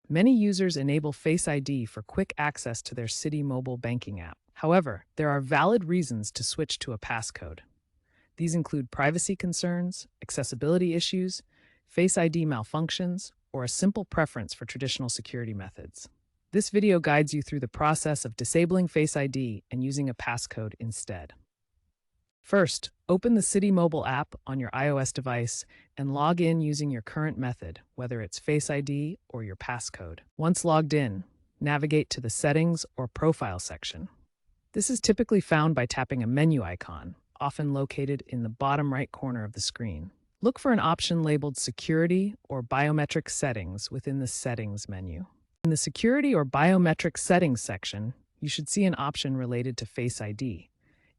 Many users enable Face ID for quick access to their Citi Mobile banking app. However, there are valid reasons to switch to a passcode. These include privacy concerns, accessibility issues, Face ID malfunctions, or a simple preference for traditional security methods. This video guides you through the process of disabling Face ID and using a passcode instead. First, open the Citi Mobile app on your iOS device and log in using your current method, whether it's Face ID or your passcode. Once logged in, navigate to the Settings or Profile section. This is typically found by tapping a menu icon, often located in the bottom right corner of the screen. Look for an option labeled Security or Biometric Settings within the Settings menu. In the Security or Biometric Settings section, you should see an option related to Face ID.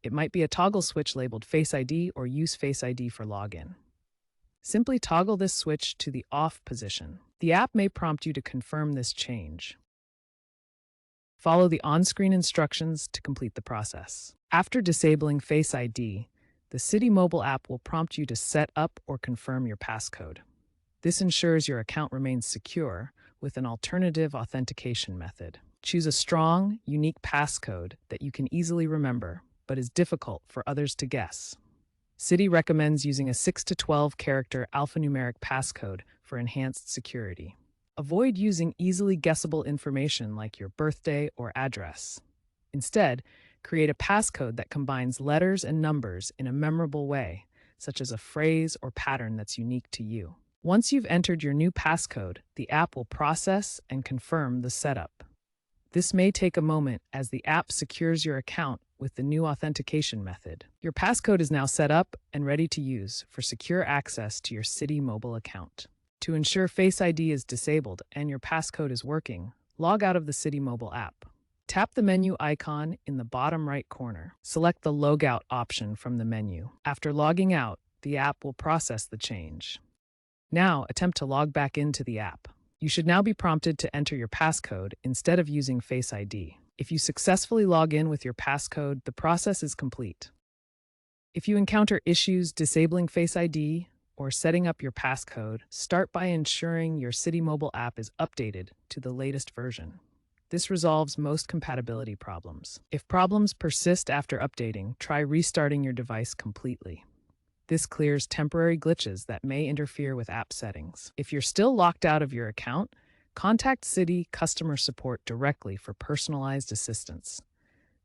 It might be a toggle switch labeled Face ID or Use Face ID for login. Simply toggle this switch to the off position. The app may prompt you to confirm this change. Follow the on-screen instructions to complete the process. After disabling Face ID, the Citi Mobile app will prompt you to set up or confirm your passcode. This ensures your account remains secure with an alternative authentication method. Choose a strong, unique passcode that you can easily remember, but is difficult for others to guess. Citi recommends using a 6 to 12 character alphanumeric passcode for enhanced security. Avoid using easily guessable information like your birthday or address. Instead, create a passcode that combines letters and numbers in a memorable way, such as a phrase or pattern that's unique to you. Once you've entered your new passcode, the app will process and confirm the setup. This may take a moment as the app secures your account with the new authentication method. Your passcode is now set up and ready to use for secure access to your Citi Mobile account. To ensure Face ID is disabled and your passcode is working, log out of the Citi Mobile app. Tap the menu icon in the bottom right corner. Select the Logout option from the menu. After logging out, the app will process the change. Now, attempt to log back into the app. You should now be prompted to enter your passcode instead of using Face ID. If you successfully log in with your passcode, the process is complete. If you encounter issues disabling Face ID or setting up your passcode, start by ensuring your Citi Mobile app is updated to the latest version. This resolves most compatibility problems. If problems persist after updating, try restarting your device completely. This clears temporary glitches that may interfere with app settings. If you're still locked out of your account, contact Citi customer support directly for personalized assistance.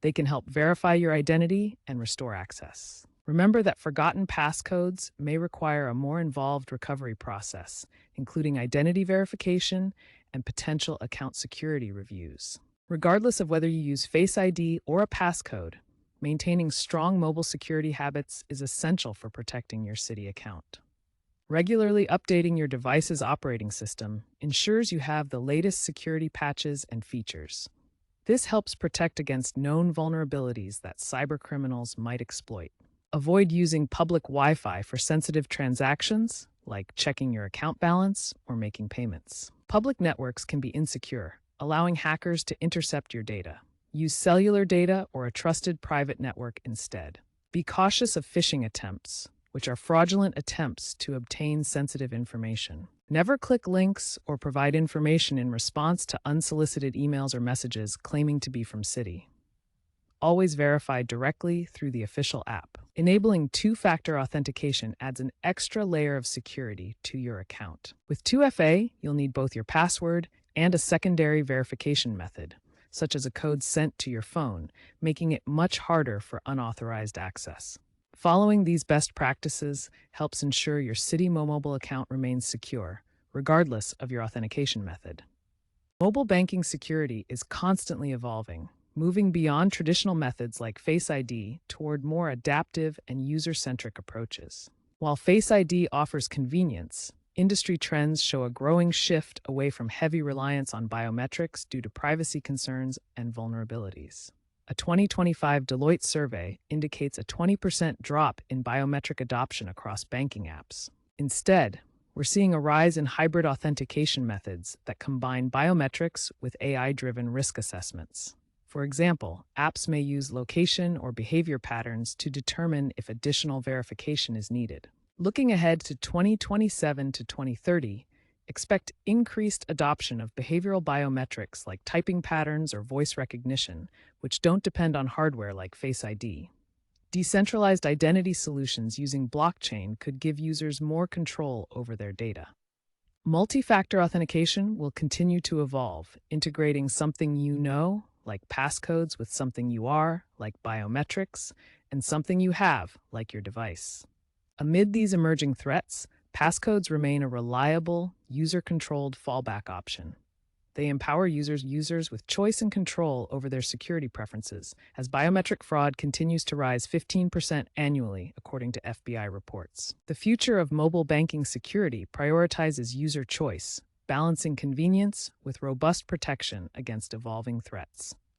They can help verify your identity and restore access. Remember that forgotten passcodes may require a more involved recovery process, including identity verification and potential account security reviews. Regardless of whether you use Face ID or a passcode, maintaining strong mobile security habits is essential for protecting your Citi account. Regularly updating your device's operating system ensures you have the latest security patches and features. This helps protect against known vulnerabilities that cybercriminals might exploit. Avoid using public Wi-Fi for sensitive transactions, like checking your account balance or making payments. Public networks can be insecure, allowing hackers to intercept your data. Use cellular data or a trusted private network instead. Be cautious of phishing attempts, which are fraudulent attempts to obtain sensitive information. Never click links or provide information in response to unsolicited emails or messages claiming to be from Citi. Always verify directly through the official app. Enabling two-factor authentication adds an extra layer of security to your account. With 2FA, you'll need both your password and a secondary verification method, such as a code sent to your phone, making it much harder for unauthorized access. Following these best practices helps ensure your Citi Mobile account remains secure, regardless of your authentication method. Mobile banking security is constantly evolving, moving beyond traditional methods like Face ID toward more adaptive and user-centric approaches. While Face ID offers convenience, industry trends show a growing shift away from heavy reliance on biometrics due to privacy concerns and vulnerabilities. A 2025 Deloitte survey indicates a 20% drop in biometric adoption across banking apps. Instead, we're seeing a rise in hybrid authentication methods that combine biometrics with AI-driven risk assessments. For example, apps may use location or behavior patterns to determine if additional verification is needed. Looking ahead to 2027 to 2030, Expect increased adoption of behavioral biometrics like typing patterns or voice recognition, which don't depend on hardware like Face ID. Decentralized identity solutions using blockchain could give users more control over their data. Multi-factor authentication will continue to evolve, integrating something you know, like passcodes, with something you are, like biometrics, and something you have, like your device. Amid these emerging threats, passcodes remain a reliable, user-controlled fallback option. They empower users with choice and control over their security preferences, as biometric fraud continues to rise 15% annually, according to FBI reports. The future of mobile banking security prioritizes user choice, balancing convenience with robust protection against evolving threats.